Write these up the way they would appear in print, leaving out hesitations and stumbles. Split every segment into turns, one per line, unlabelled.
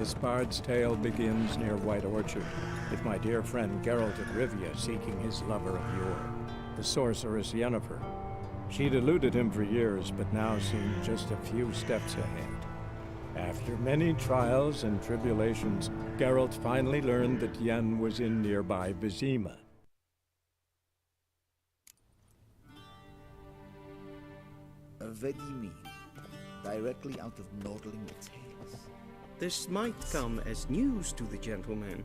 This bard's tale begins near White Orchard, with my dear friend Geralt of Rivia seeking his lover of yore, the sorceress Yennefer. She'd eluded him for years, but now seemed just a few steps ahead. After many trials and tribulations, Geralt finally learned that Yen was in nearby Vizima.
What do you mean? Directly out of Nordling tales?
This might come as news to the gentleman,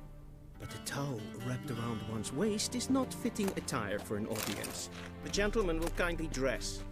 but a towel wrapped around one's waist is not fitting attire for an audience. The gentleman will kindly dress.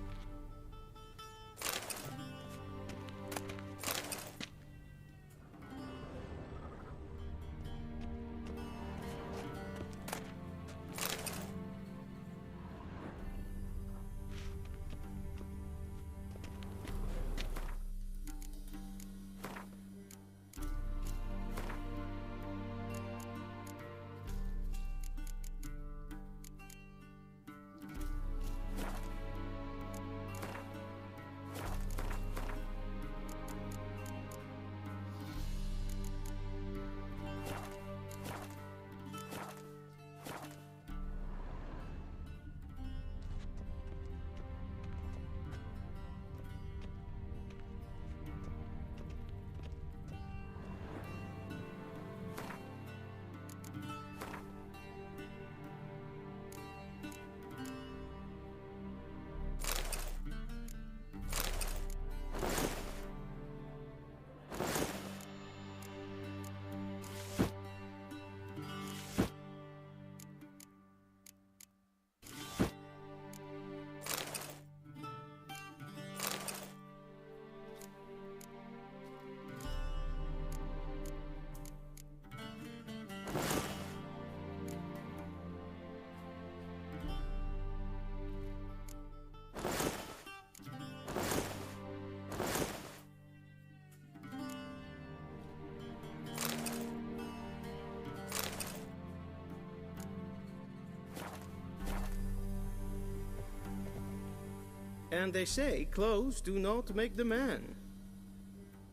And they say clothes do not make the man.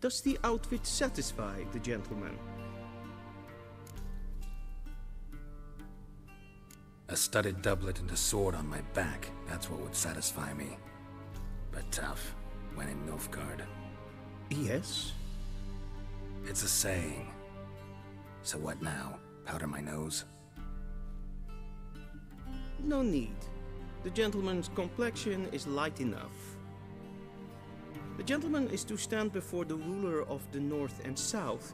Does the outfit satisfy the gentleman?
A studded doublet and a sword on my back, that's what would satisfy me. But tough, when in Nilfgaard.
Yes.
It's a saying. So what now? Powder my nose?
No need. The gentleman's complexion is light enough. The gentleman is to stand before the ruler of the North and South.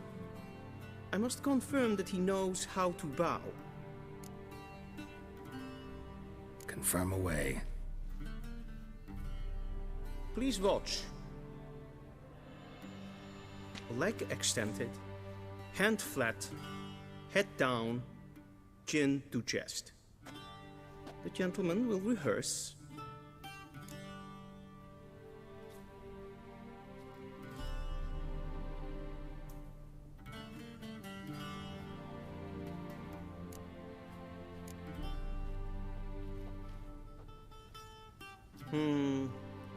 I must confirm that he knows how to bow.
Confirm away.
Please watch. Leg extended, hand flat, head down, chin to chest. The gentleman will rehearse.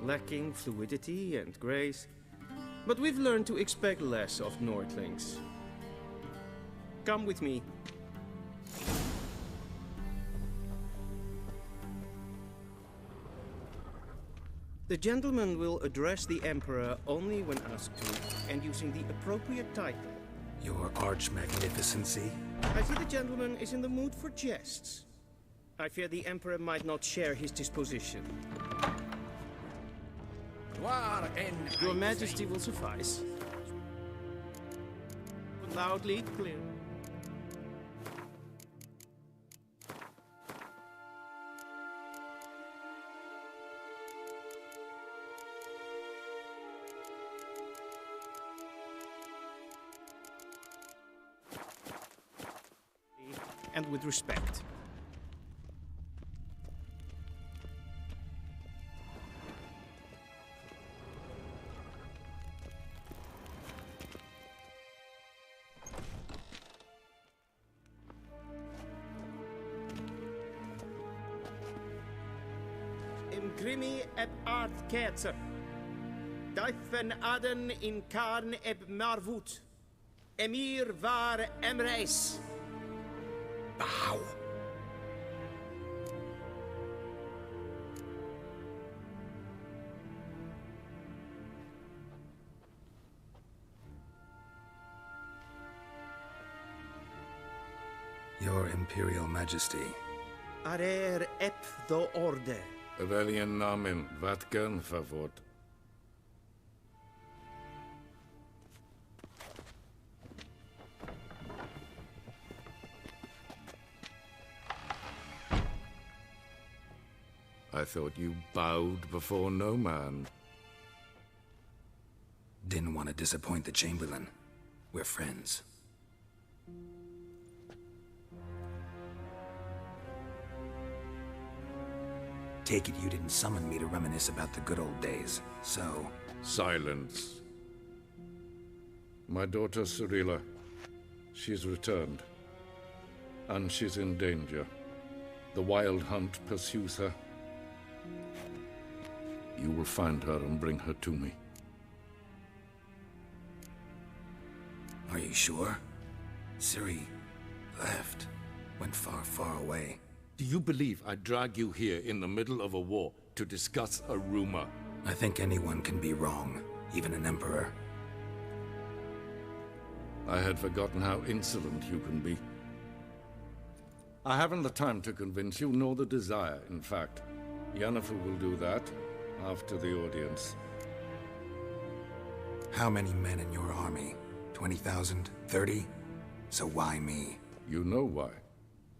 Lacking fluidity and grace. But we've learned to expect less of Nordlings. Come with me. The gentleman will address the Emperor only when asked to, and using the appropriate title.
Your Arch-Magnificency?
I see the gentleman is in the mood for jests. I fear the Emperor might not share his disposition. Your Majesty will suffice. Loudly, clear. And with respect. Imgrimi eb art ketzer. Deifen aden in karn eb marvut. Emir var Emreis.
Bow. Your Imperial Majesty.
Arer ep the orde.
Velian namen, vatkan favort. I thought you bowed before no man.
Didn't want to disappoint the Chamberlain. We're friends. Take it you didn't summon me to reminisce about the good old days, so...
Silence. My daughter Cirilla, she's returned. And she's in danger. The Wild Hunt pursues her. You will find her and bring her to me.
Are you sure? Ciri left. Went far, far away.
Do you believe I'd drag you here in the middle of a war to discuss a rumor?
I think anyone can be wrong, even an emperor.
I had forgotten how insolent you can be. I haven't the time to convince you, nor the desire, in fact. Yennefer will do that after the audience.
How many men in your army? 20,000? 30? So why me?
You know why.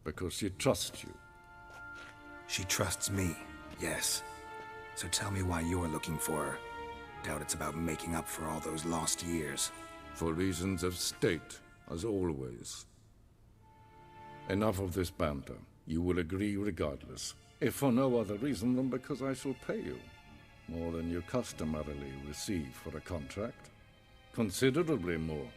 Because she trusts you.
She trusts me, yes. So tell me why you're looking for her. Doubt it's about making up for all those lost years.
For reasons of state, as always. Enough of this banter. You will agree regardless. If for no other reason than because I shall pay you. More than you customarily receive for a contract. Considerably more.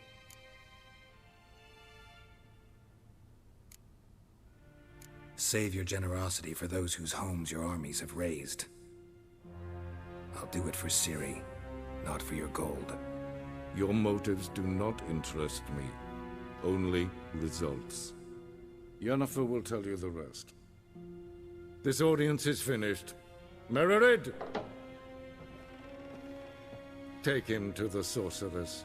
Save your generosity for those whose homes your armies have razed. I'll do it for Ciri, not for your gold.
Your motives do not interest me. Only results. Yennefer will tell you the rest. This audience is finished. Mererid! Take him to the sorceress.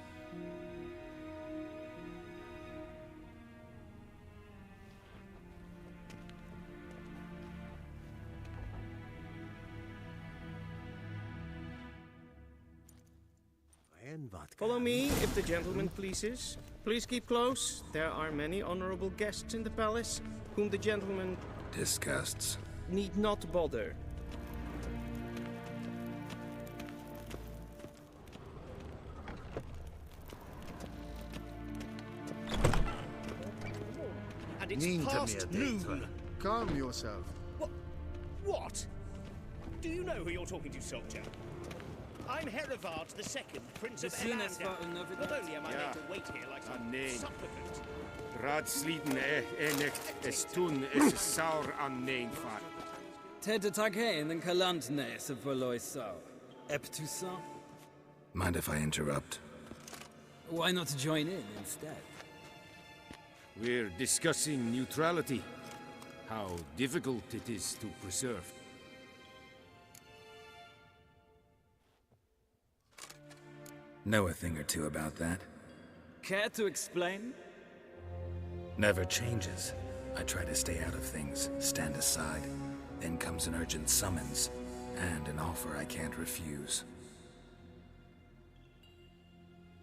Follow me, if the gentleman pleases. Please keep close. There are many honorable guests in the palace, whom the gentleman
Disgusts.
need not bother. And it's past noon.
Calm yourself.
What? Do you know who you're talking to, soldier? I'm Herivard II, Prince of Elander. Not only am I made to wait here like some supplicant.
Radsliden echt estun is saur an neenfar.
Ted Take in the Kalantne, Savoloisau. Eptusan?
Mind if I interrupt?
Why not join in instead?
We're discussing neutrality. How difficult it is to preserve.
Know a thing or two about that?
Care to explain?
Never changes. I try to stay out of things, stand aside. Then comes an urgent summons, and an offer I can't refuse.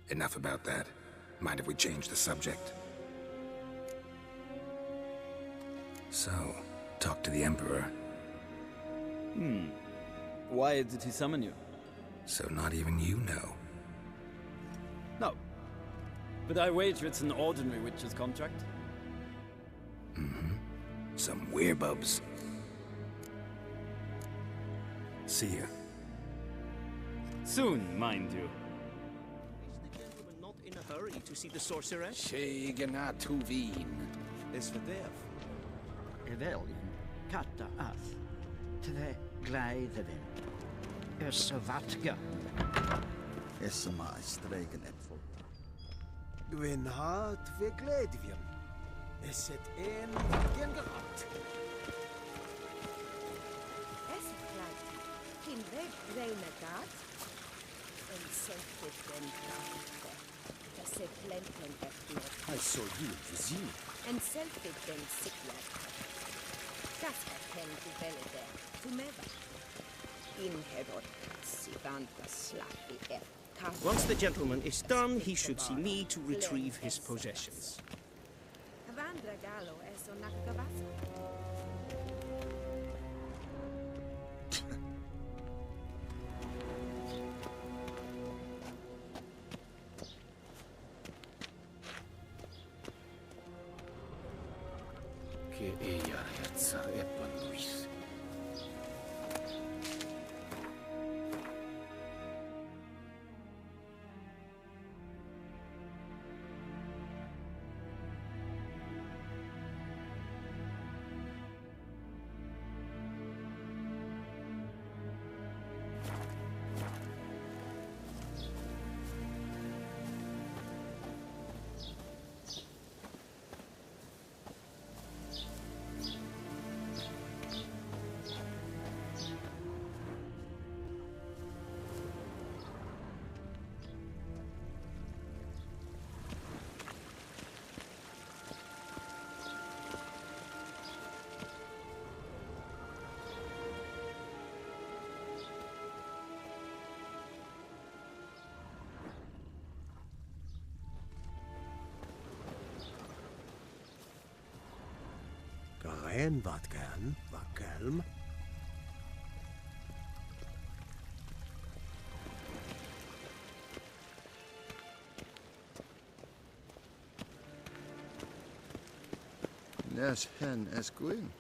Enough about that. Mind if we change the subject? So, talk to the Emperor.
Why did he summon you?
So not even you know.
No. But I wager it's an ordinary witch's contract.
Some werebubs. See ya.
Soon, mind you.
Is the gentleman not in a hurry to see the sorceress?
Shegana Tuvin. Is verderf.
Evelyn, katta ath. Tve gleiðevin. Ösavatka.
Is my stregen epful.
Gwynhart ve Gledvium. Is het een gengerat?
Es bleibt. In weg reine gat. En sentet den karte. Das se plenten efter.
I saw you vizier.
En sentet den sikler. Das kan du velede. Tu meva. In herod. Sivanta slappi er.
Once the gentleman is done, he should see me to retrieve his possessions.
Vandra galo eso nakavasa.
Che ella ragazza è Luis.
Garen wat kan, wat kalm.
Nes hen es gwyn.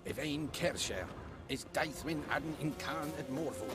Evain Kershire is Daithwin Adden in Khan at Morford.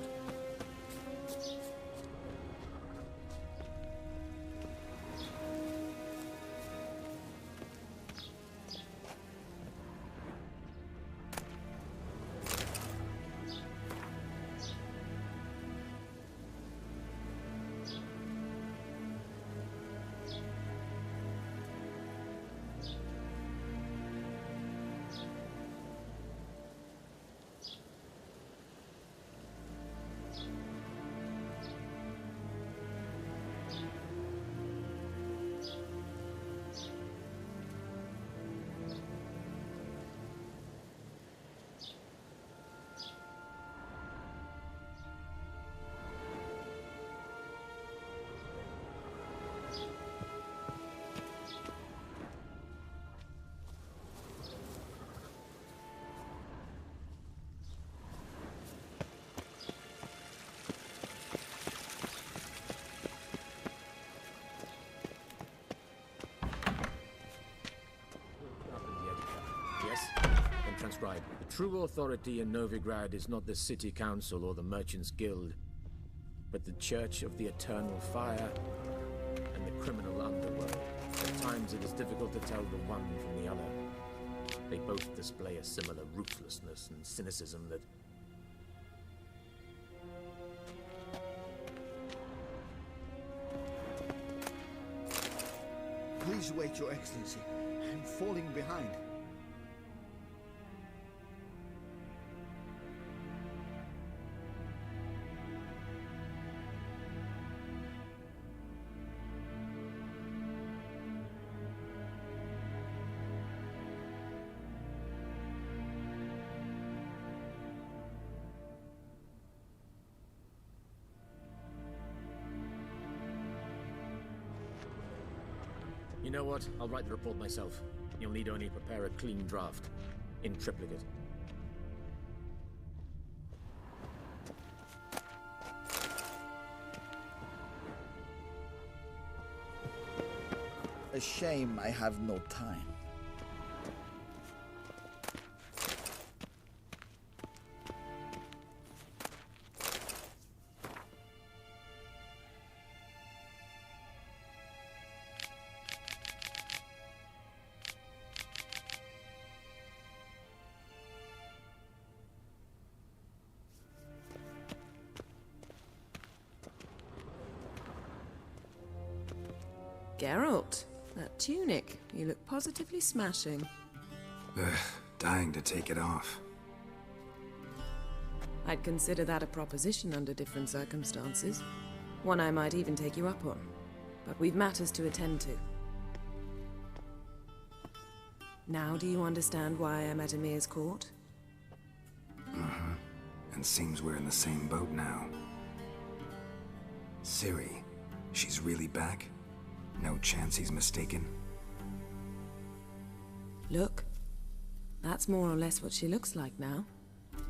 Transcribe. The true authority in Novigrad is not the city council or the merchants' guild, but the Church of the Eternal Fire and the criminal underworld. At times it is difficult to tell the one from the other. They both display a similar ruthlessness and cynicism that...
Please wait, Your Excellency. I'm falling behind.
You know what? I'll write the report myself. You'll need only prepare a clean draft. In triplicate.
A shame I have no time.
Geralt, that tunic. You look positively smashing.
Ugh, dying to take it off.
I'd consider that a proposition under different circumstances. One I might even take you up on. But we've matters to attend to. Now do you understand why I'm at Emir's court?
Mm-hmm. And seems we're in the same boat now. Ciri, she's really back? No chance he's mistaken?
Look, that's more or less what she looks like now.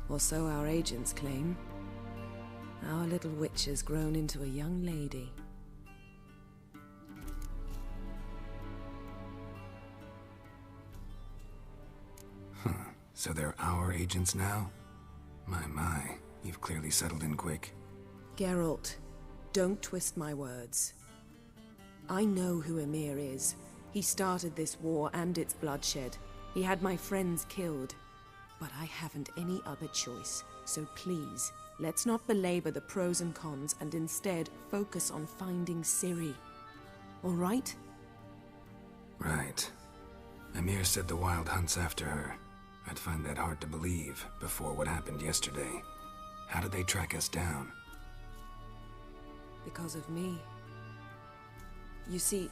Or so our agents claim. Our little witch has grown into a young lady.
Huh. So they're our agents now? My, you've clearly settled in quick.
Geralt, don't twist my words. I know who Emir is. He started this war and its bloodshed. He had my friends killed. But I haven't any other choice. So please, let's not belabor the pros and cons and instead focus on finding Ciri. All right?
Right. Emir said the Wild Hunt's after her. I'd find that hard to believe before what happened yesterday. How did they track us down?
Because of me. You see,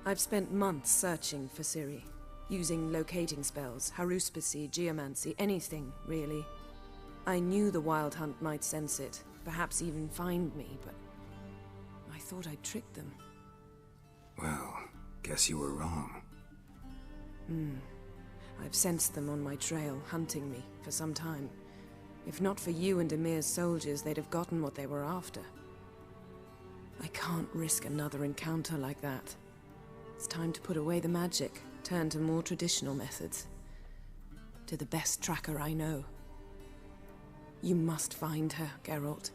I've spent months searching for Ciri. Using locating spells, haruspicy, geomancy, anything, really. I knew the Wild Hunt might sense it, perhaps even find me, but I thought I'd tricked them.
Well, guess you were wrong.
I've sensed them on my trail, hunting me, for some time. If not for you and Emir's soldiers, they'd have gotten what they were after. I can't risk another encounter like that. It's time to put away the magic, turn to more traditional methods. To the best tracker I know. You must find her, Geralt,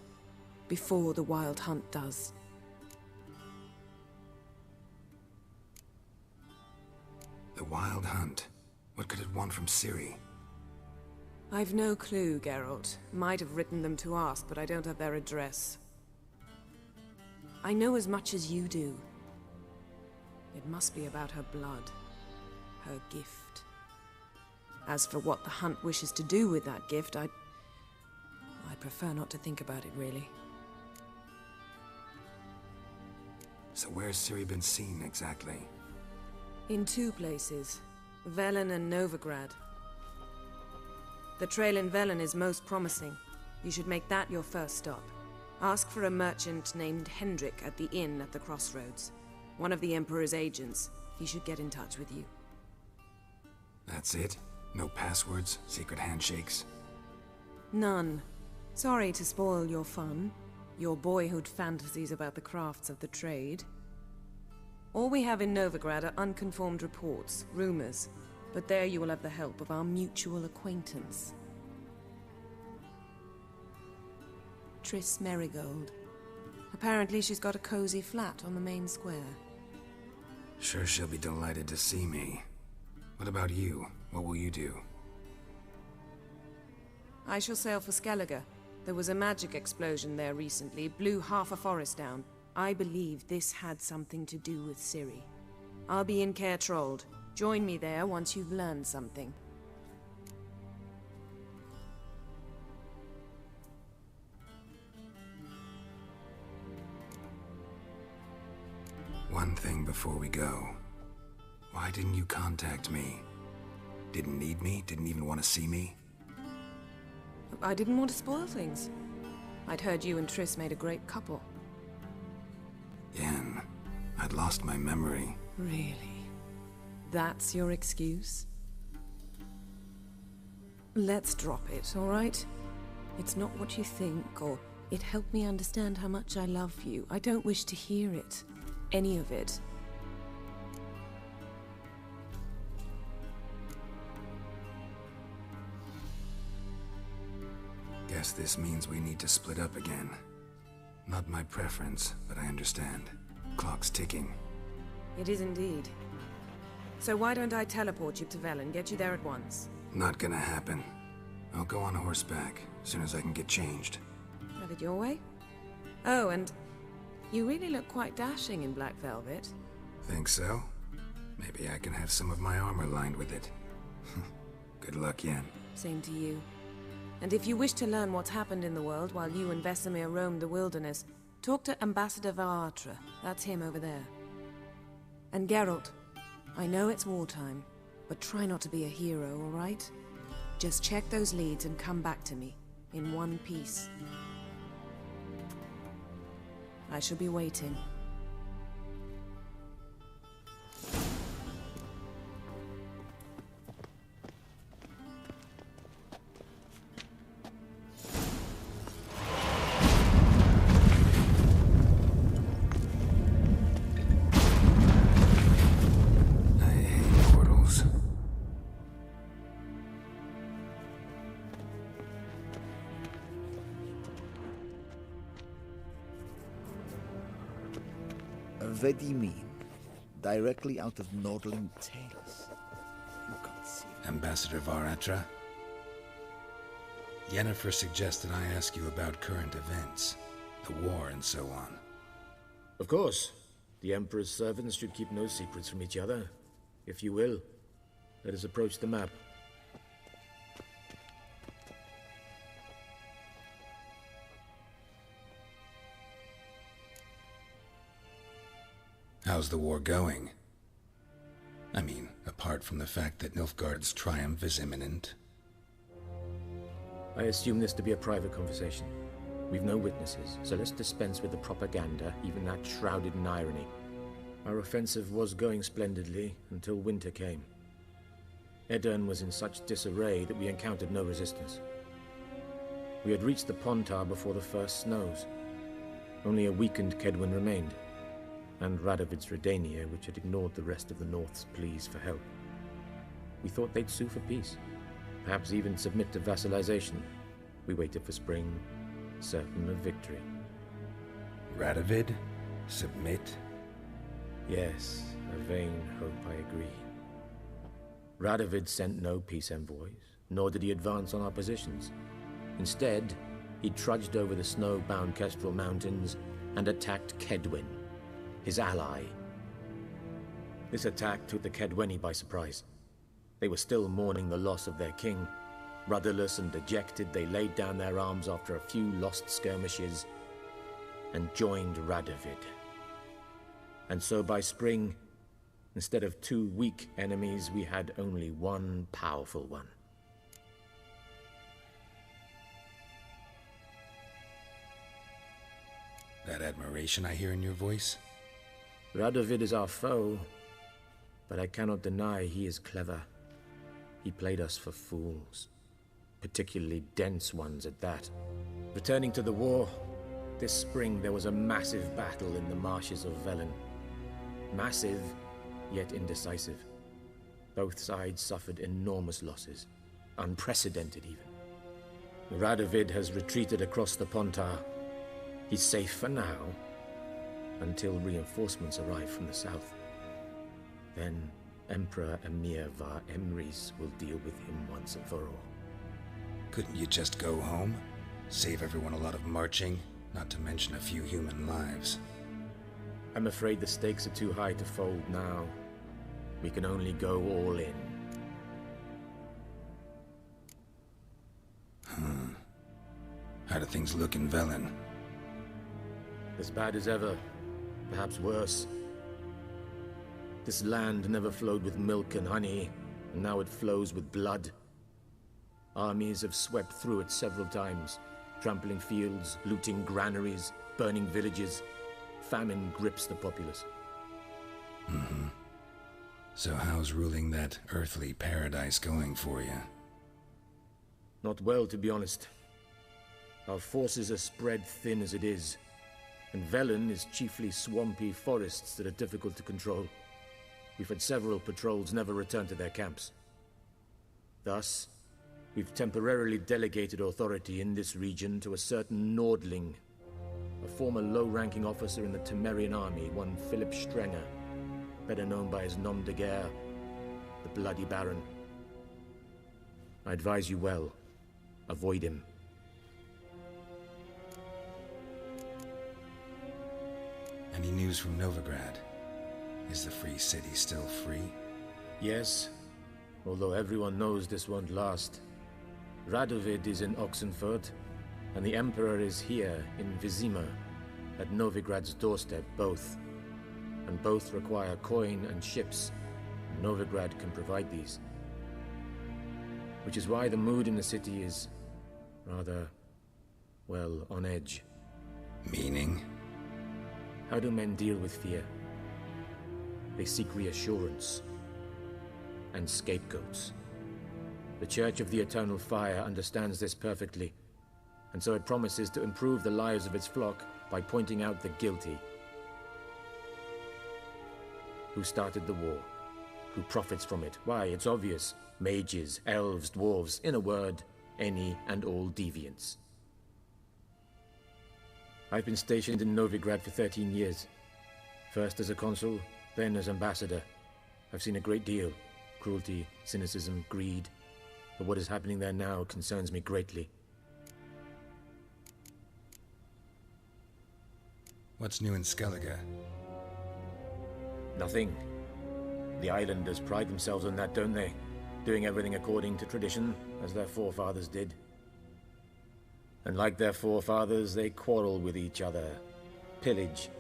before the Wild Hunt does.
The Wild Hunt? What could it want from Ciri?
I've no clue, Geralt. Might have written them to ask, but I don't have their address. I know as much as you do. It must be about her blood. Her gift. As for what the Hunt wishes to do with that gift, I prefer not to think about it, really.
So where's Ciri been seen, exactly?
In two places. Velen and Novigrad. The trail in Velen is most promising. You should make that your first stop. Ask for a merchant named Hendrik at the inn at the crossroads. One of the Emperor's agents. He should get in touch with you.
That's it? No passwords? Secret handshakes?
None. Sorry to spoil your fun. Your boyhood fantasies about the crafts of the trade. All we have in Novigrad are unconfirmed reports, rumors. But there you will have the help of our mutual acquaintance. Triss Merigold. Apparently she's got a cozy flat on the main square.
Sure she'll be delighted to see me. What about you? What will you do?
I shall sail for Skellige. There was a magic explosion there recently, blew half a forest down. I believe this had something to do with Ciri. I'll be in Caer Trold. Join me there once you've learned something.
One thing before we go. Why didn't you contact me? Didn't need me? Didn't even want to see me?
I didn't want to spoil things. I'd heard you and Triss made a great couple.
Yen, I'd lost my memory.
Really? That's your excuse? Let's drop it, all right? It's not what you think, or it helped me understand how much I love you. I don't wish to hear it. Any of it.
Guess this means we need to split up again. Not my preference, but I understand. Clock's ticking.
It is indeed. So why don't I teleport you to Velen, get you there at once?
Not gonna happen. I'll go on horseback, as soon as I can get changed.
Have it your way? Oh, and you really look quite dashing in black velvet.
Think so? Maybe I can have some of my armor lined with it. Good luck, Yen.
Same to you. And if you wish to learn what's happened in the world while you and Vesemir roamed the wilderness, talk to Ambassador Varatra. That's him over there. And Geralt, I know it's wartime, but try not to be a hero, all right? Just check those leads and come back to me, in one piece. I shall be waiting.
What do you mean? Directly out of Nordling tales. You can't see.
Ambassador Varatra? Yennefer suggested I ask you about current events, the war and so on.
Of course. The Emperor's servants should keep no secrets from each other. If you will, let us approach the map.
How's the war going? I mean, apart from the fact that Nilfgaard's triumph is imminent.
I assume this to be a private conversation. We've no witnesses, so let's dispense with the propaganda, even that shrouded in irony. Our offensive was going splendidly until winter came. Edirn was in such disarray that we encountered no resistance. We had reached the Pontar before the first snows. Only a weakened Kedwin remained, and Radovid's Redania, which had ignored the rest of the North's pleas for help. We thought they'd sue for peace, perhaps even submit to vassalization. We waited for spring, certain of victory.
Radovid? Submit?
Yes, a vain hope, I agree. Radovid sent no peace envoys, nor did he advance on our positions. Instead, he trudged over the snow-bound Kestrel Mountains and attacked Kedwin, his ally. This attack took the Kedweni by surprise. They were still mourning the loss of their king. Rudderless and dejected, they laid down their arms after a few lost skirmishes and joined Radovid. And so by spring, instead of two weak enemies, we had only one powerful one.
That admiration I hear in your voice?
Radovid is our foe, but I cannot deny he is clever. He played us for fools, particularly dense ones at that. Returning to the war, this spring there was a massive battle in the marshes of Velen. Massive, yet indecisive. Both sides suffered enormous losses, unprecedented even. Radovid has retreated across the Pontar. He's safe for now, until reinforcements arrive from the south. Then Emperor Emir var Emrys will deal with him once and for all.
Couldn't you just go home? Save everyone a lot of marching, not to mention a few human lives.
I'm afraid the stakes are too high to fold now. We can only go all in.
How do things look in Velen?
As bad as ever. Perhaps worse. This land never flowed with milk and honey, and now it flows with blood. Armies have swept through it several times, trampling fields, looting granaries, burning villages. Famine grips the populace.
So how's ruling that earthly paradise going for you?
Not well, to be honest. Our forces are spread thin as it is, and Velen is chiefly swampy forests that are difficult to control. We've had several patrols never return to their camps. Thus, we've temporarily delegated authority in this region to a certain Nordling, a former low-ranking officer in the Temerian army, one Philip Strenger, better known by his nom de guerre, the Bloody Baron. I advise you well. Avoid him.
Any news from Novigrad? Is the free city still free?
Yes, although everyone knows this won't last. Radovid is in Oxenfurt, and the Emperor is here in Vizima, at Novigrad's doorstep, both. And both require coin and ships. Novigrad can provide these. Which is why the mood in the city is rather, well, on edge.
Meaning?
How do men deal with fear? They seek reassurance and scapegoats. The Church of the Eternal Fire understands this perfectly, and so it promises to improve the lives of its flock by pointing out the guilty. Who started the war? Who profits from it? Why, it's obvious. Mages, elves, dwarves, in a word, any and all deviants. I've been stationed in Novigrad for 13 years. First as a consul, then as ambassador. I've seen a great deal. Cruelty, cynicism, greed. But what is happening there now concerns me greatly.
What's new in Skellige?
Nothing. The islanders pride themselves on that, don't they? Doing everything according to tradition, as their forefathers did. And like their forefathers, they quarrel with each other, pillage,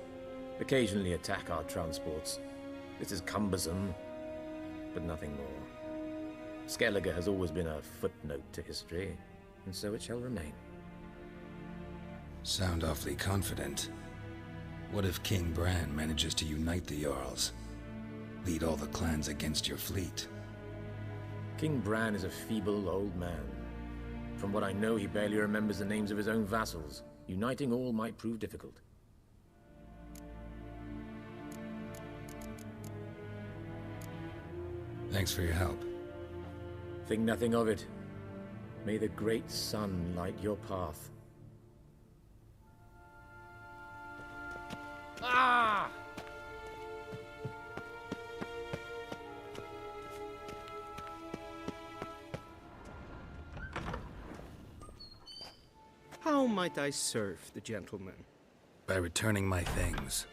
occasionally attack our transports. This is cumbersome, but nothing more. Skellige has always been a footnote to history, and so it shall remain.
Sound awfully confident. What if King Bran manages to unite the Jarls? Lead all the clans against your fleet?
King Bran is a feeble old man. From what I know, he barely remembers the names of his own vassals. Uniting all might prove difficult.
Thanks for your help.
Think nothing of it. May the great sun light your path. Ah!
How might I serve the gentleman?
By returning my things.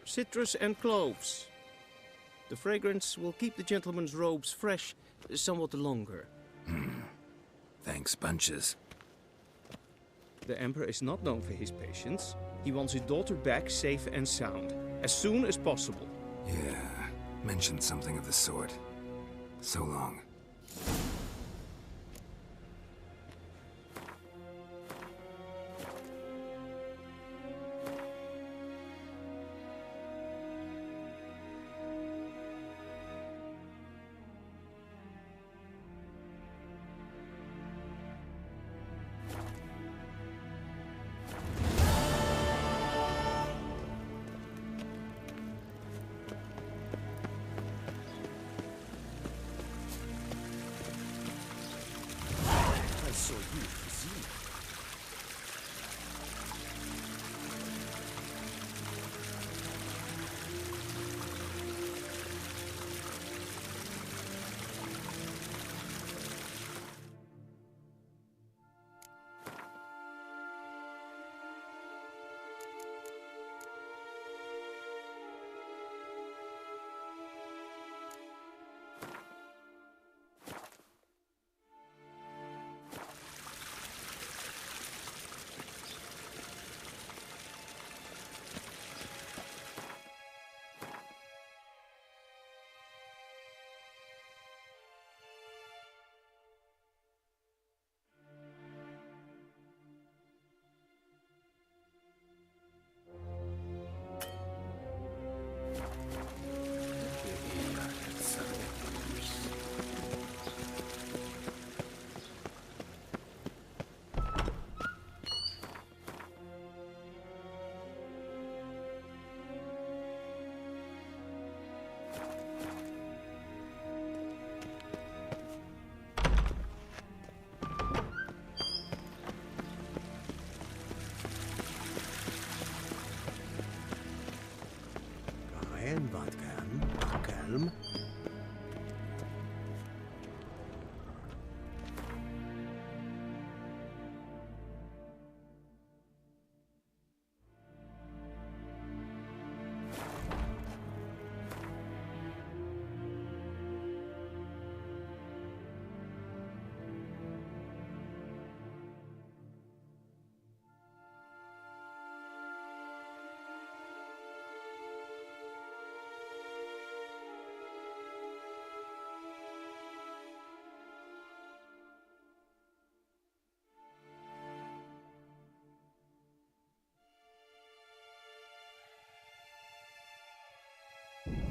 Citrus and cloves. The fragrance will keep the gentleman's robes fresh somewhat longer.
Thanks, bunches.
The Emperor is not known for his patience. He wants his daughter back safe and sound, as soon as possible.
Yeah, mentioned something of the sort. So long.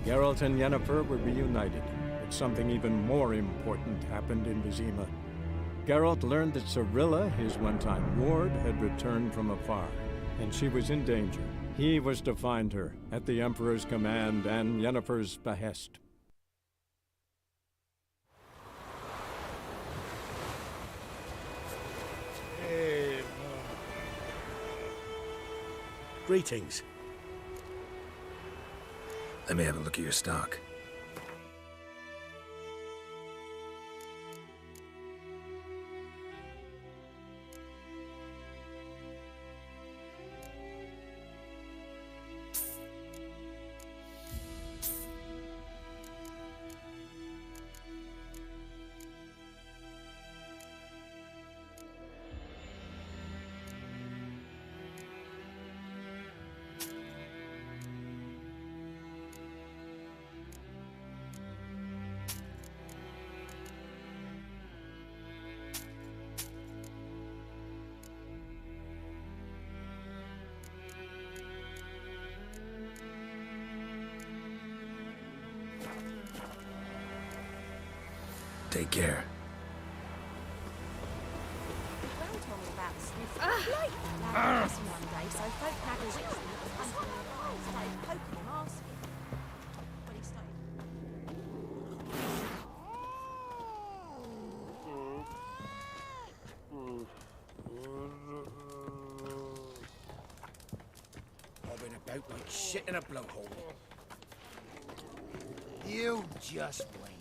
Geralt and Yennefer were reunited, but something even more important happened in Vizima. Geralt learned that Cirilla, his one-time ward, had returned from afar, and she was in danger. He was to find her, at the Emperor's command and Yennefer's behest.
Greetings.
Let me have a look at your stock. Take care.
Brown told me about sniffing like that one day, so folk had a witch and started poking him, asking when he started.
Bobbing about like shit in a blowhole.
You just wait.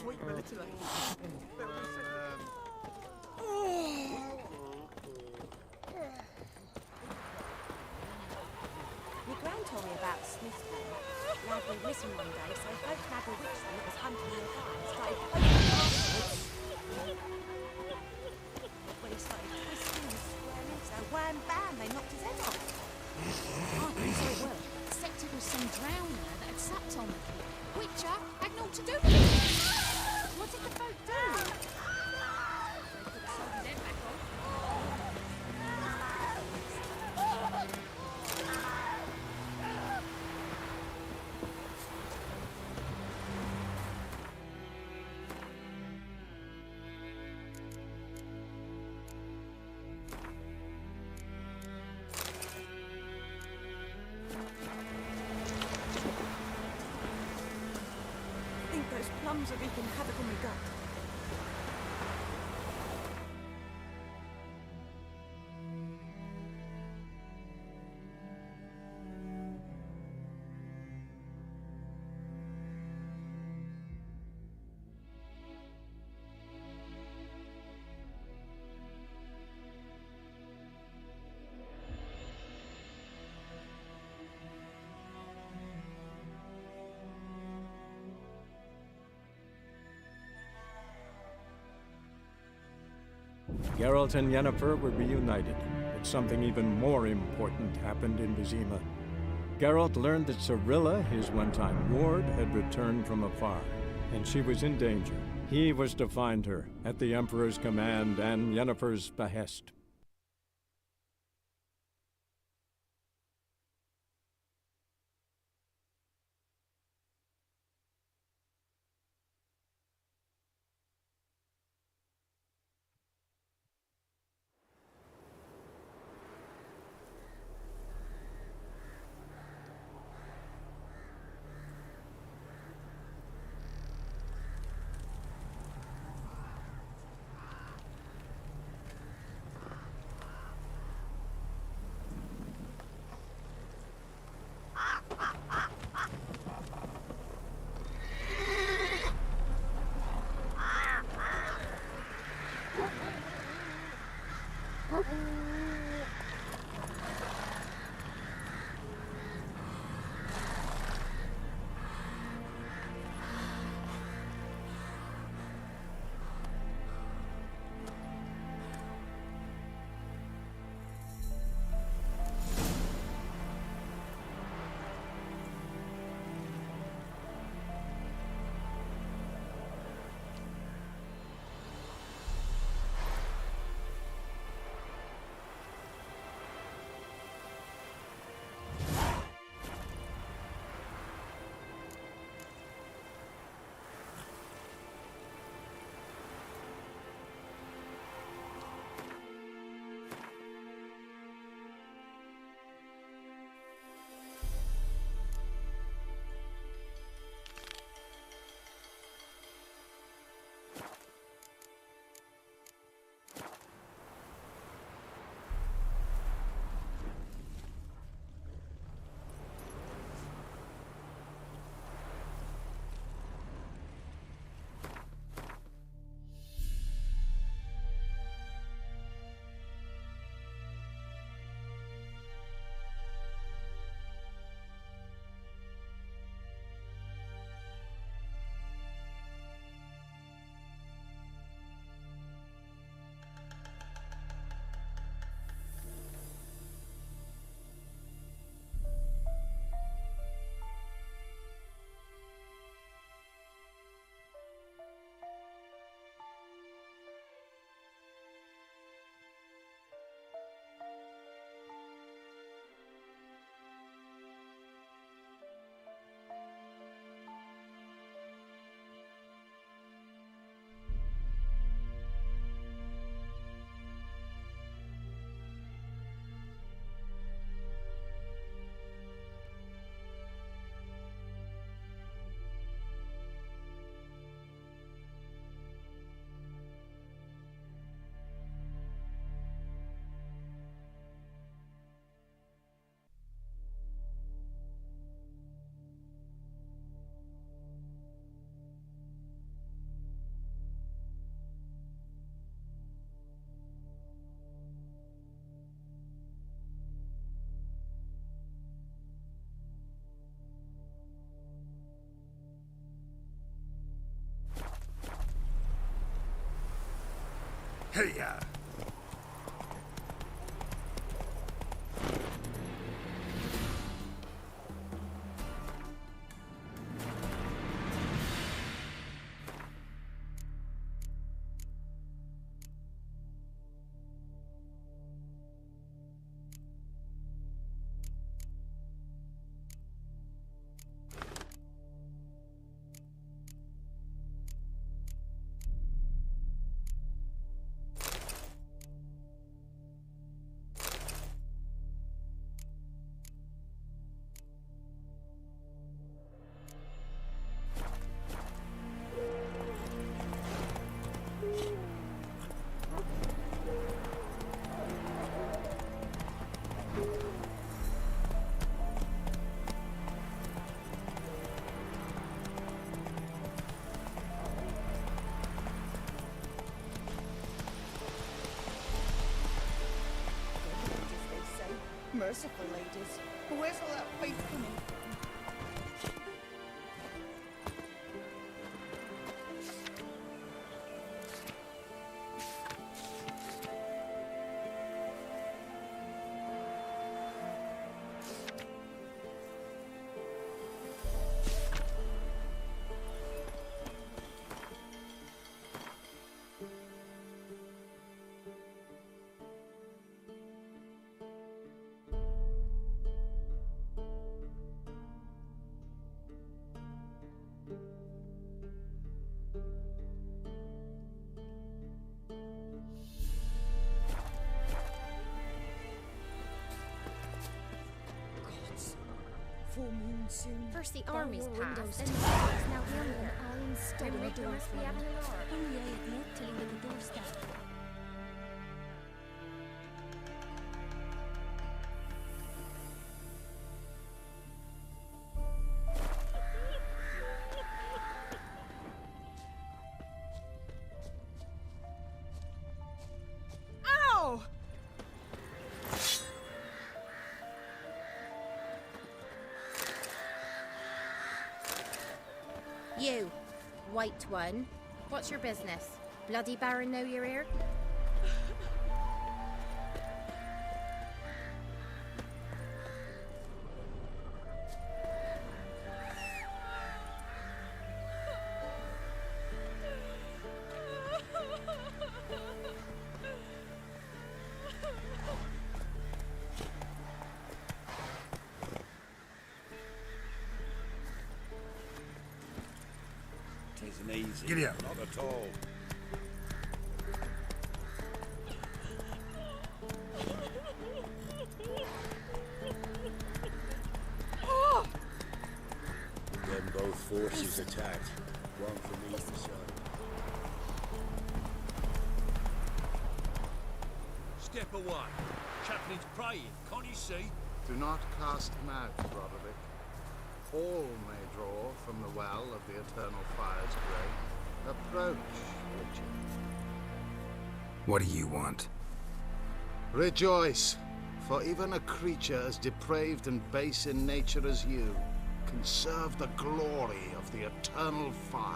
sweet little lady.
Your gran told me about Smith's plan. Lad went missing one day, so folk had a witchman that was hunting nearby and started poking him afterwards. When he started twisting and swearing, so wham bam, they knocked his head off. I knew so well, except it was some drowner that had supped on the kid. Witcher had naught to do with it. What did the folk do? They put the soldier's head back on.
Those plums are wreaking havoc on my gut.
Geralt and Yennefer were reunited, but something even more important happened in Vizima. Geralt learned that Cirilla, his one-time ward, had returned from afar, and she was in danger. He was to find her, at the Emperor's command and Yennefer's behest.
Hey-ya!
Merciful ladies. Where's all that faith coming from? Full moon soon.
First the armies passed, and now we're in iron stone.
Ready
The must be having an hour.
Only I admit till he the doorstep.
Ow!
You, white one. What's your business? Bloody Baron know you're here?
Tisn't easy.
Giddy up.
Not at all. When both forces attacked, one from each side.
Step away. Chaplain's praying, can't you see?
Do not cast him out, Roderick. All may draw from the well of the Eternal Fire's grave. Approach, Richard.
What do you want?
Rejoice, for even a creature as depraved and base in nature as you can serve the glory of the Eternal Fire.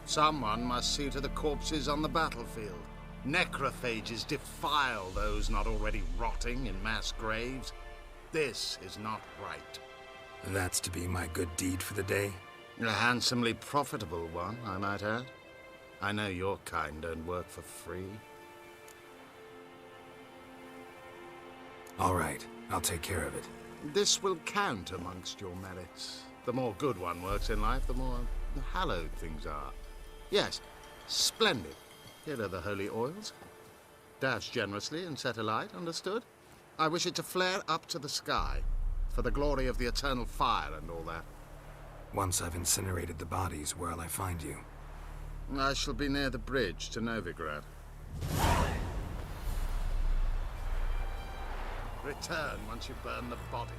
Someone must see to the corpses on the battlefield. Necrophages defile those not already rotting in mass graves. This is not right.
That's to be my good deed for the day?
A handsomely profitable one, I might add. I know your kind don't work for free.
All right, I'll take care of it.
This will count amongst your merits. The more good one works in life, the more hallowed things are. Yes, splendid. Here are the holy oils. Dash generously and set alight, understood? I wish it to flare up to the sky, for the glory of the Eternal Fire and all that.
Once I've incinerated the bodies, where'll I find you?
I shall be near the bridge to Novigrad. Return once you burn the bodies.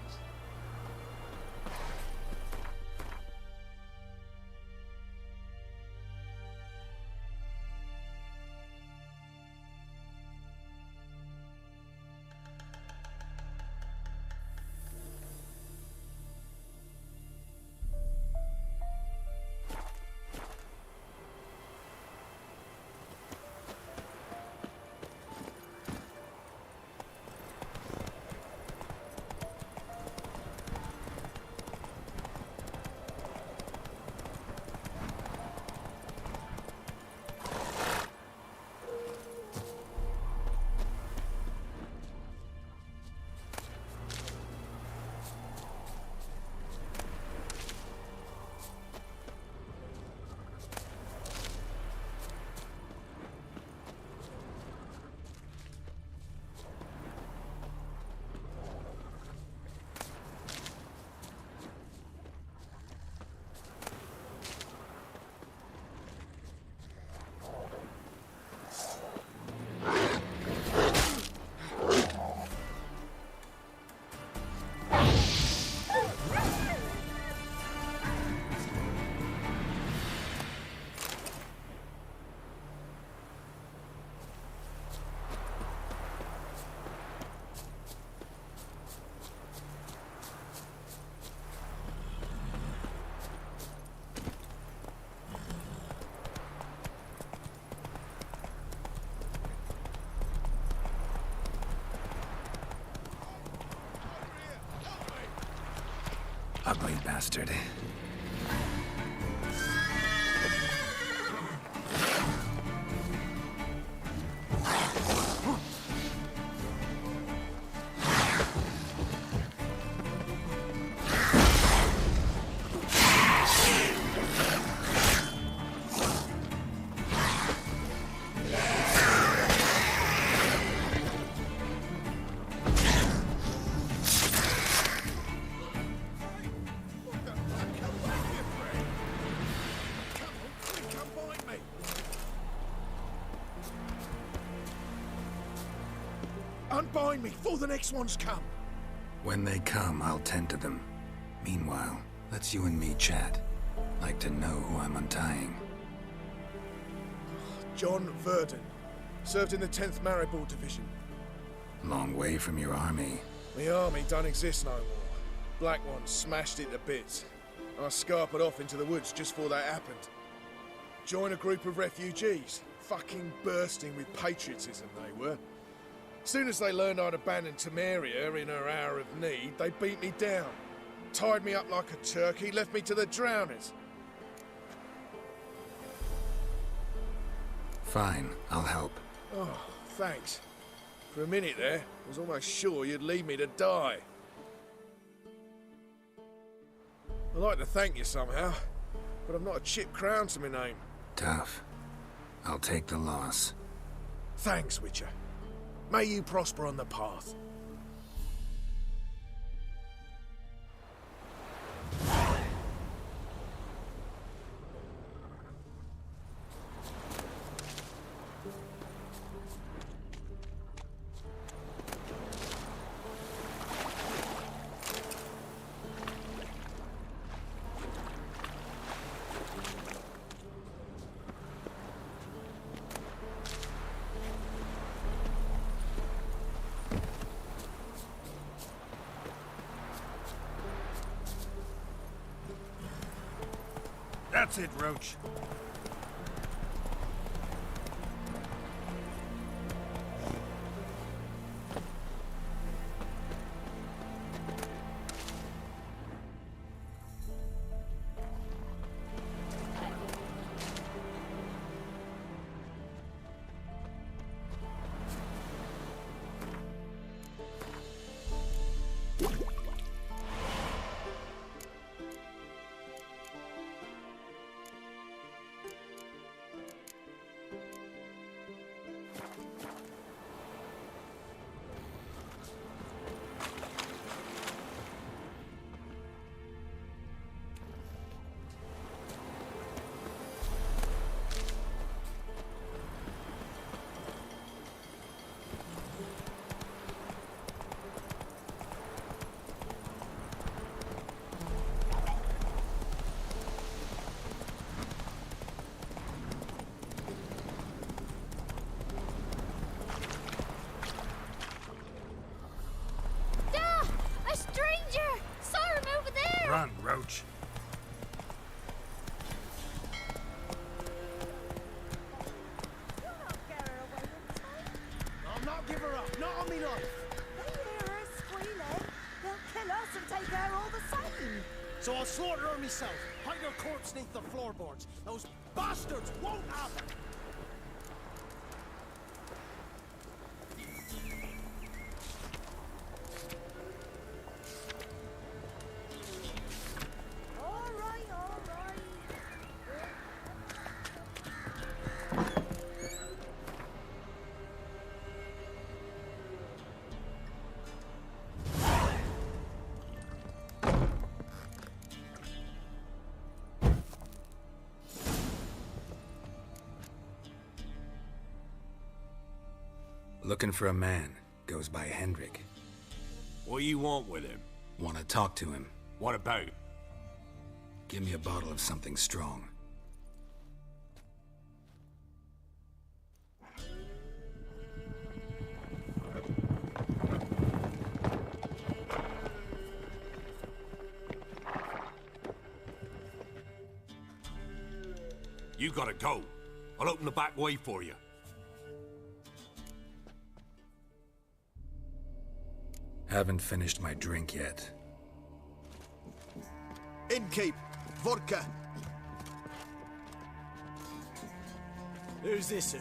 Ugly bastard.
Unbind me before the next ones come.
When they come, I'll tend to them. Meanwhile, let's you and me chat. Like to know who I'm untying.
John Verdon. Served in the 10th Maribor Division.
Long way from your army.
The army don't exist no more. Black Ones smashed it to bits. I scarpered off into the woods just before that happened. Joined a group of refugees. Fucking bursting with patriotism they were. Soon as they learned I'd abandoned Temeria in her hour of need, they beat me down. Tied me up like a turkey, left me to the drowners.
Fine, I'll help.
Oh, thanks. For a minute there, I was almost sure you'd leave me to die. I'd like to thank you somehow, but I've not a chip crown to my name.
Tough. I'll take the loss.
Thanks, Witcher. May you prosper on the path.
That's it, Roach. Run, Roach.
I'll not give her up, not on me life.
They hear her squealing. They'll kill us and take her all the same.
So I'll slaughter her myself, hide her corpse beneath the floorboards. Those bastards won't have her.
Looking for a man. Goes by Hendrik.
What you want with him?
Want to talk to him.
What about?
Give me a bottle of something strong.
You gotta go. I'll open the back way for you.
Haven't finished my drink yet.
Innkeep, vodka.
Who's this?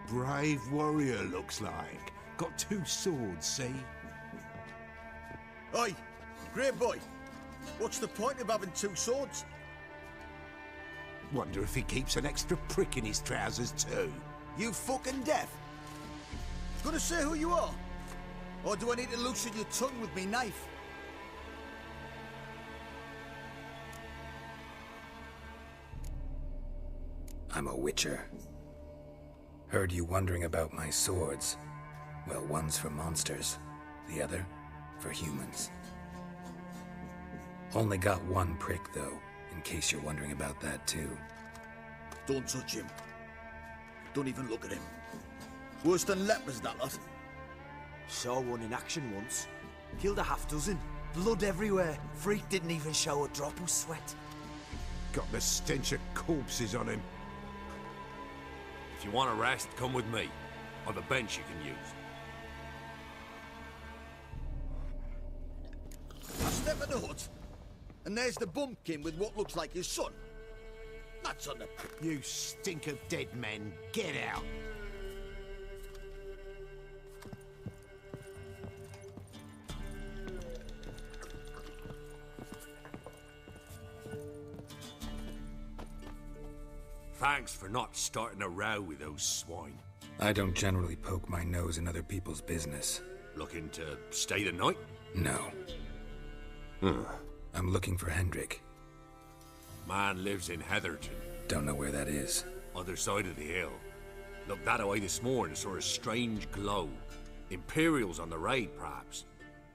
Brave warrior, looks like. Got 2 swords, see?
Oi, great boy. What's the point of having 2 swords?
Wonder if he keeps an extra prick in his trousers too.
You fucking deaf? Gonna say who you are? Or do I need to loosen your tongue with me knife?
I'm a witcher. Heard you wondering about my swords. Well, one's for monsters, the other for humans. Only got 1 prick, though, in case you're wondering about that, too.
Don't touch him. Don't even look at him. Worse than lepers, that lot.
Saw one in action once. Killed a half-dozen. Blood everywhere. Freak didn't even show a drop of sweat.
Got the stench of corpses on him.
If you want a rest, come with me. I've a bench you can use.
I step in the hut, and there's the bumpkin with what looks like his son. That's on the...
You stink of dead men. Get out.
Thanks for not starting a row with those swine.
I don't generally poke my nose in other people's business.
Looking to stay the night?
No. I'm looking for Hendrik.
Man lives in Heatherton.
Don't know where that is.
Other side of the hill. Looked that away this morning, saw a strange glow. Imperials on the raid, perhaps.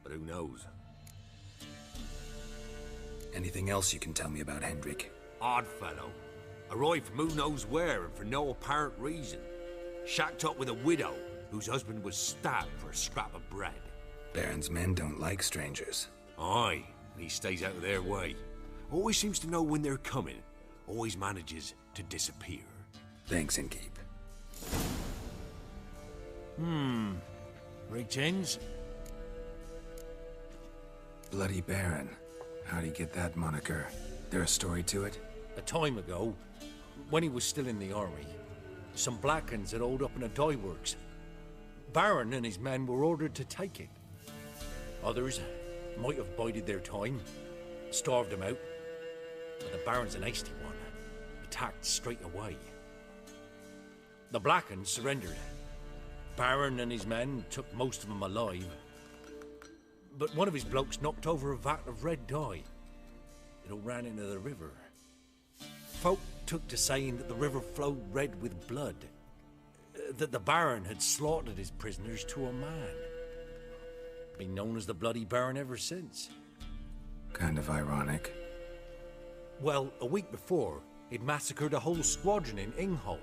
But who knows?
Anything else you can tell me about Hendrik?
Odd fellow. Arrived from who knows where and for no apparent reason. Shacked up with a widow whose husband was stabbed for a scrap of bread.
Baron's men don't like strangers.
Aye, and he stays out of their way. Always seems to know when they're coming. Always manages to disappear.
Thanks, Innkeep.
Greetings.
Bloody Baron. How'd he get that moniker? There a story to it?
A time ago, when he was still in the army, some Blackens had holed up in a dye works. Baron and his men were ordered to take it. Others might have bided their time, starved him out, but the Baron's an hasty one, attacked straight away. The Blackens surrendered. Baron and his men took most of them alive, but one of his blokes knocked over a vat of red dye. It all ran into the river. Folk took to saying that the river flowed red with blood, that the Baron had slaughtered his prisoners to a man. Been known as the Bloody Baron ever since.
Kind of ironic.
Well, a week before, he'd massacred a whole squadron in Ingholm,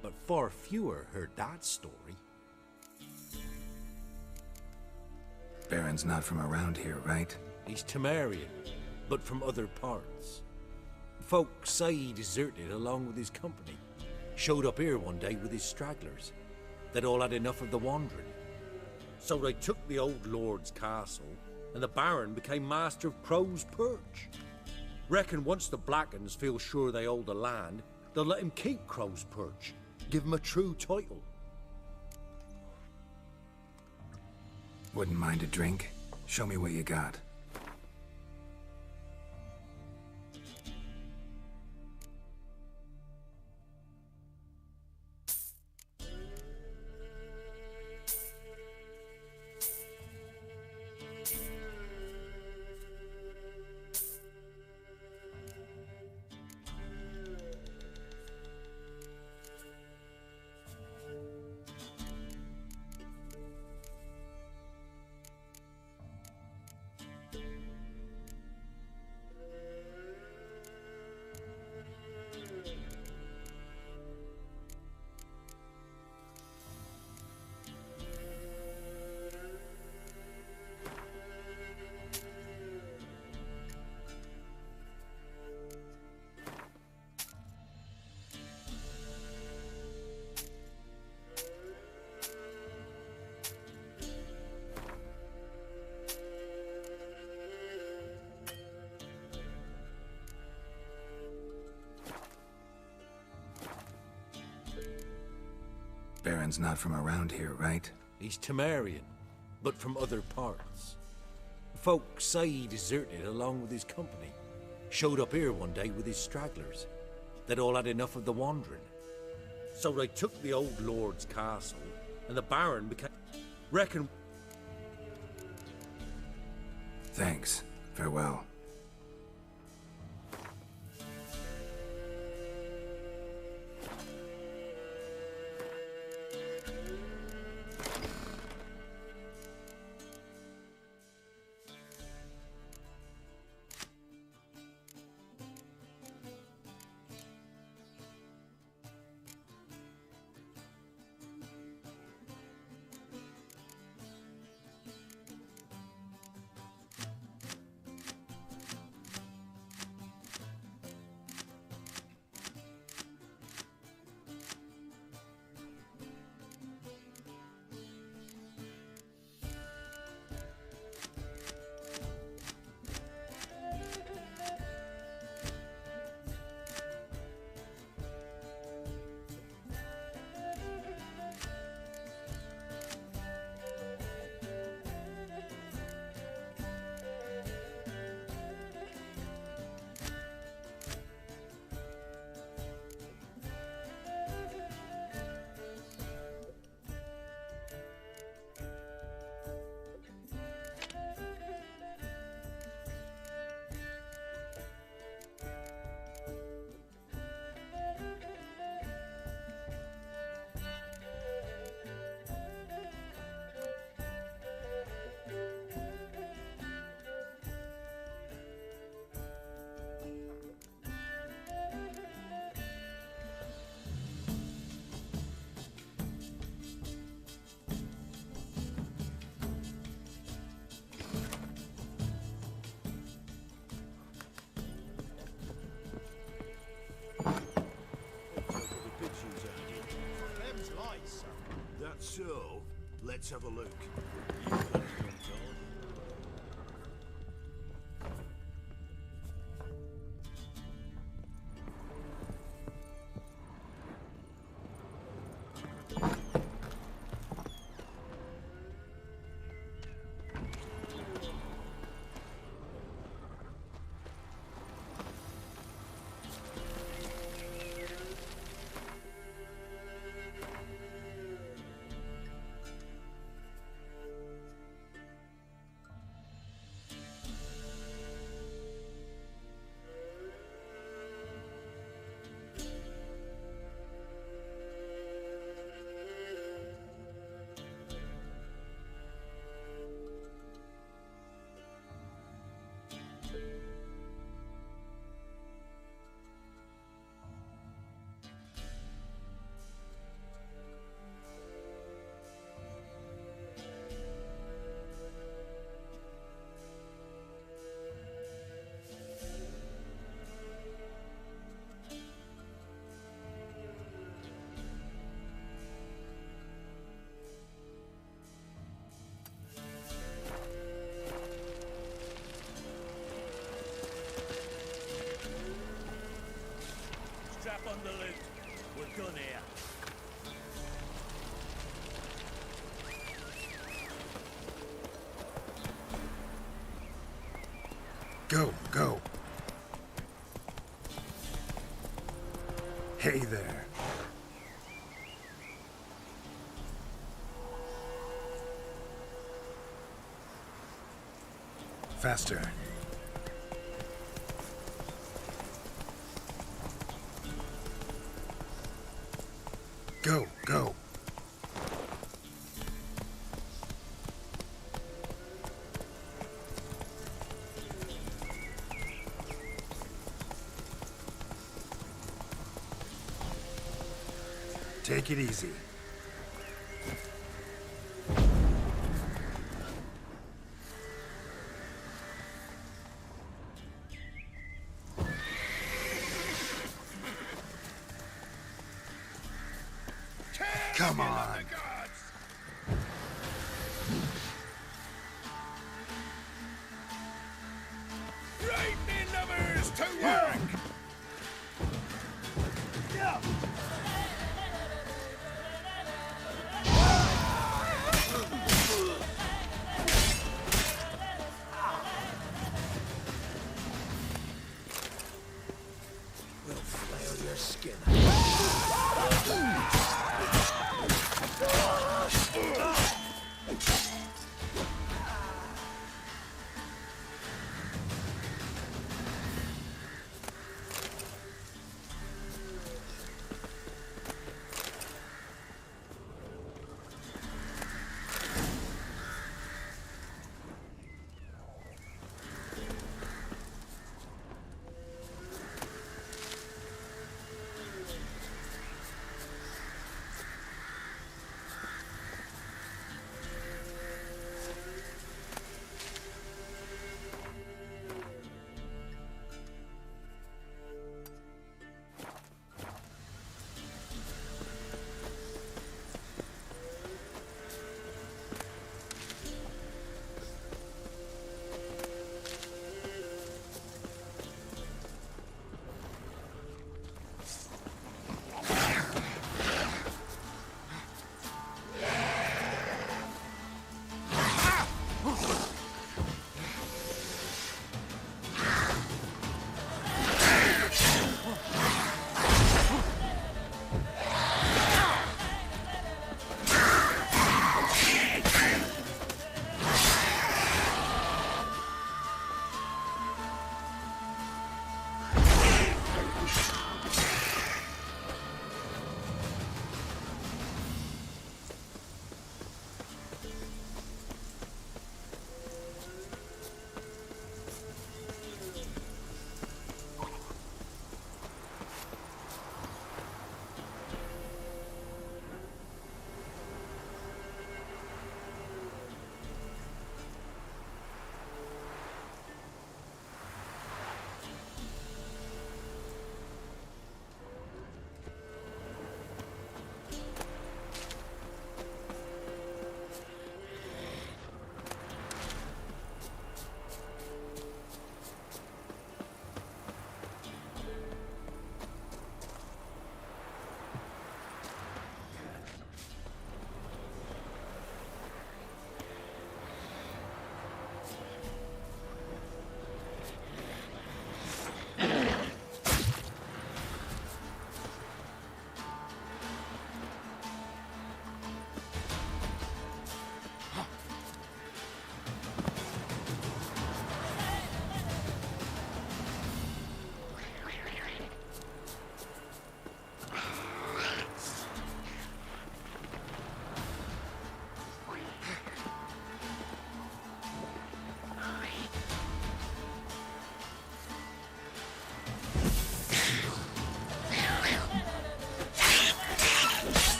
but far fewer heard that story.
Baron's not from around here, right?
He's Temerian, but from other parts. Folk say he deserted along with his company. Showed up here one day with his stragglers. They'd all had enough of the wandering. So they took the old lord's castle, and the Baron became master of Crow's Perch. Reckon once the Blackens feel sure they hold the land, they'll let him keep Crow's Perch. Give him a true title.
Wouldn't mind a drink? Show me what you got. Baron's not from around here, right?
He's Temerian, but from other parts. Folk say he deserted along with his company. Showed up here one day with his stragglers. They'd all had enough of the wandering. So they took the old lord's castle, and the Baron became... Reckon...
Thanks. Farewell.
So, let's have a look.
Strap on the loot. We're done here.
Go, go. Hey there. Faster. Go, go. Take it easy. Come on.
Right, me lovers, to work!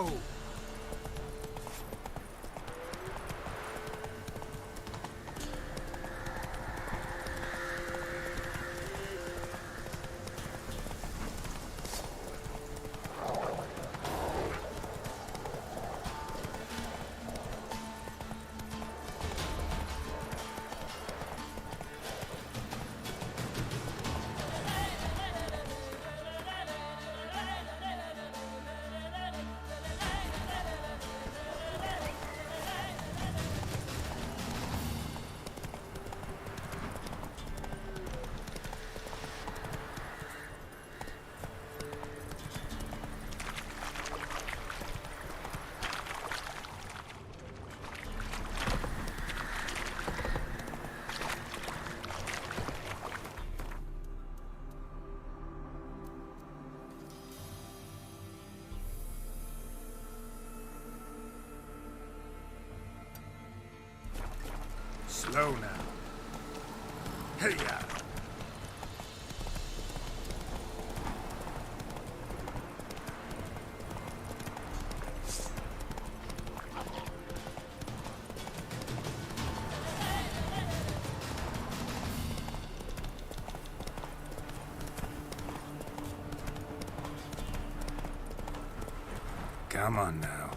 go! Slow now. Hey-ya!
Come on now.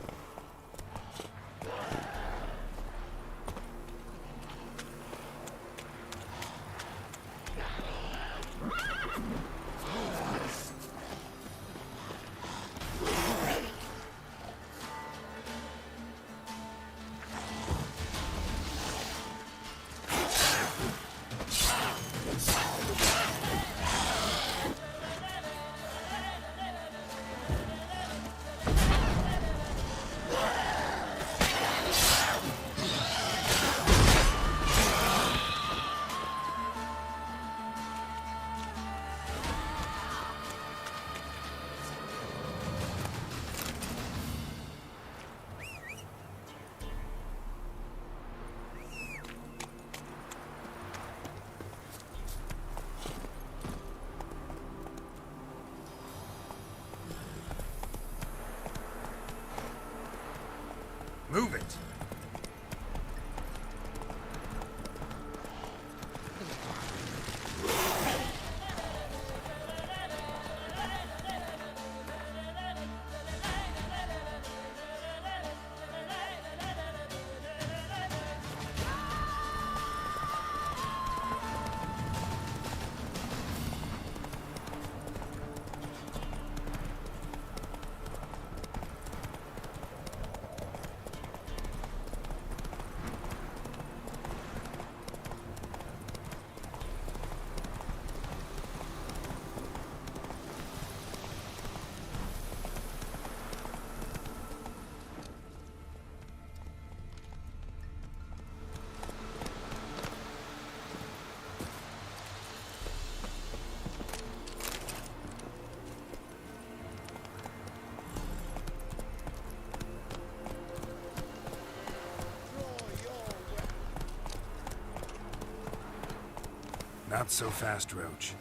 Move it!
Not so fast, Roach.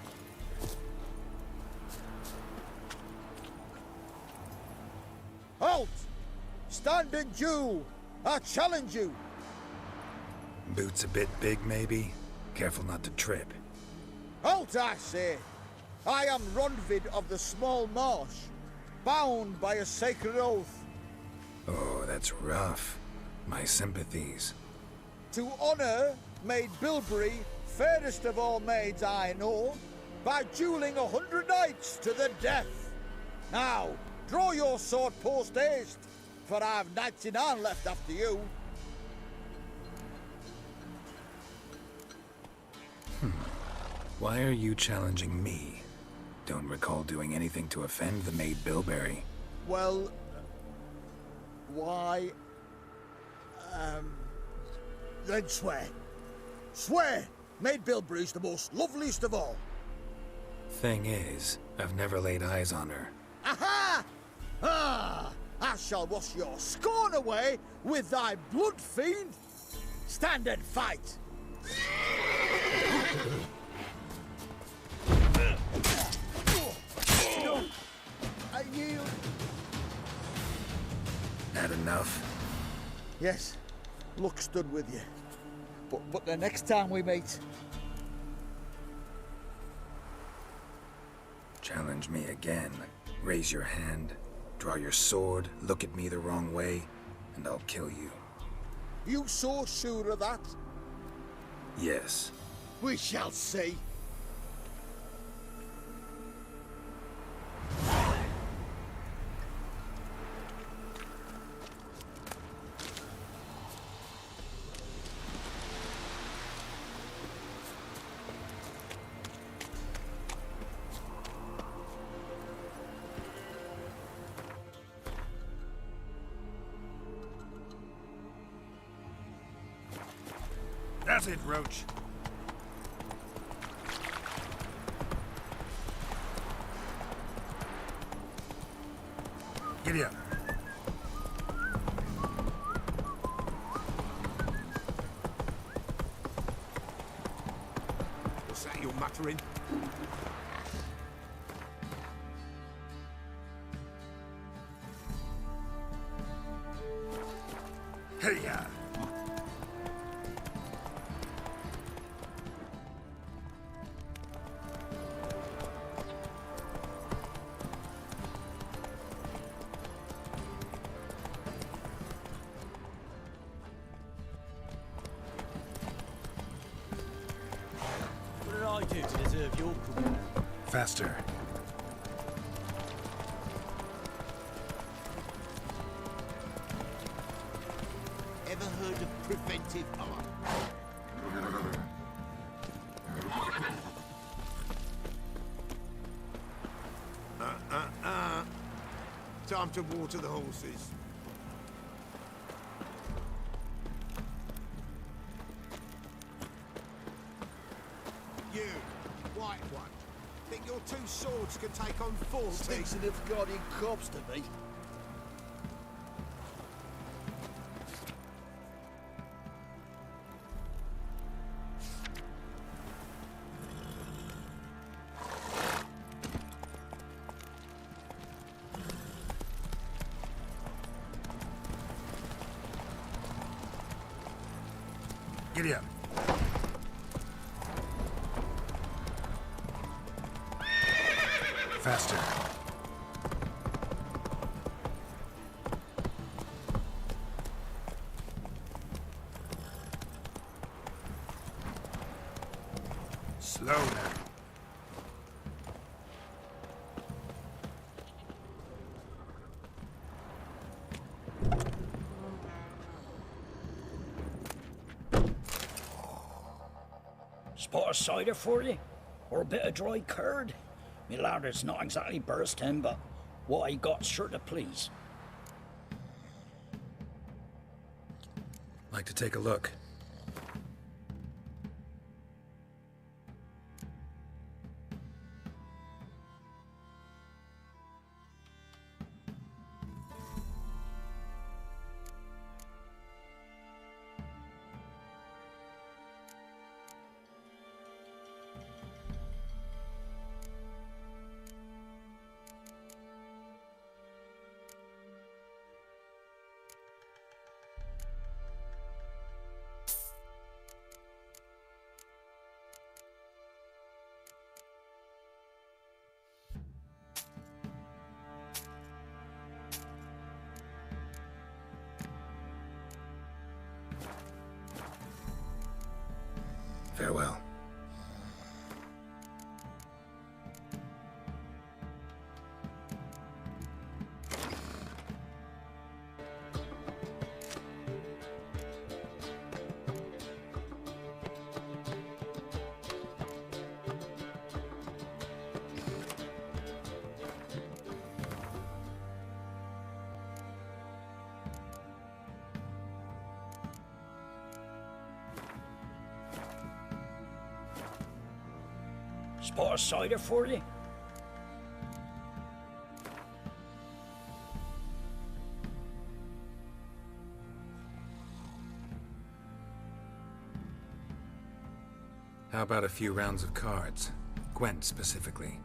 Halt! Standing Jew! I challenge you!
Boots a bit big, maybe? Careful not to trip.
Halt, I say! I am Ronvid of the Small Marsh, bound by a sacred oath.
Oh, that's rough. My sympathies.
To honor Maid Bilberry, fairest of all maids I know, by dueling 100 knights to the death. Now, draw your sword post haste, for I've 99 left after you.
Why are you challenging me? Don't recall doing anything to offend the Maid Bilberry.
Well, why... then swear. Swear! Maid Bilberry's the most loveliest of all.
Thing is, I've never laid eyes on her.
Aha! Ah! I shall wash your scorn away with thy blood fiend. Stand and fight! No, I yield.
enough?
Yes, luck stood with you. But the next time we meet...
Challenge me again. Raise your hand, draw your sword, look at me the wrong way, and I'll kill you.
You so sure of that?
Yes.
We shall see.
That's it, Roach. Giddy up. What's that you're muttering? Hey,
What did I do to deserve your company?
faster.
Ever heard of preventive art?
Time to water the horses. You, white one, think your two swords can take on 40?
Stinks enough guardian corpse to me.
Giddy up. Faster. Slow now.
Spot of cider for you? Or a bit of dry curd? Me larder's not exactly bursting, but what I got's sure to please.
Like to take a look. Farewell.
Spot of cider for you?
How about a few rounds of cards? Gwent specifically.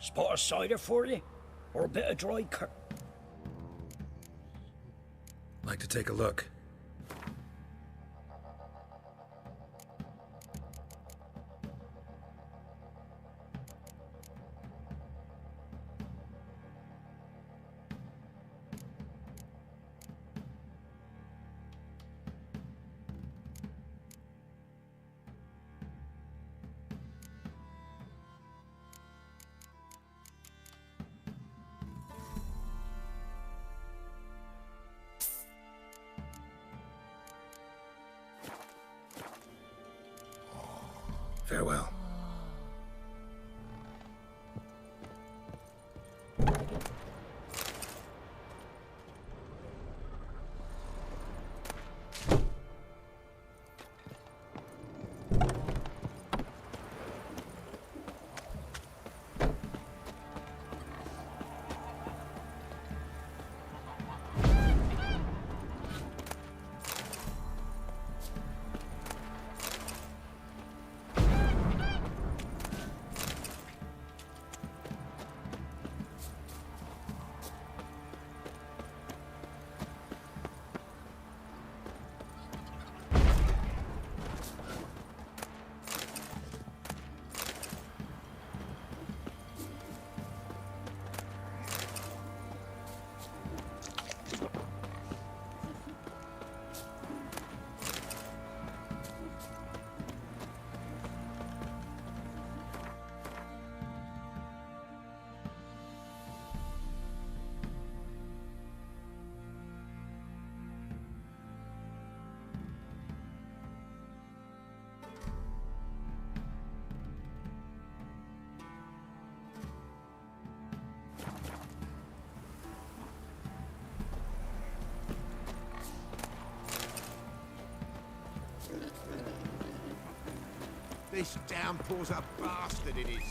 Spot of cider for you? Or a bit of dry curd?
Like to take a look. Farewell.
This downpour's a bastard, it is.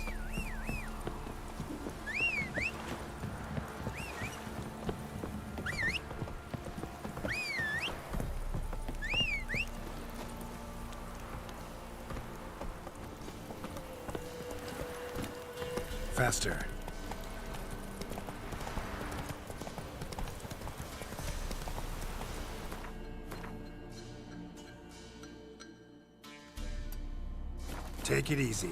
Faster. Take it easy.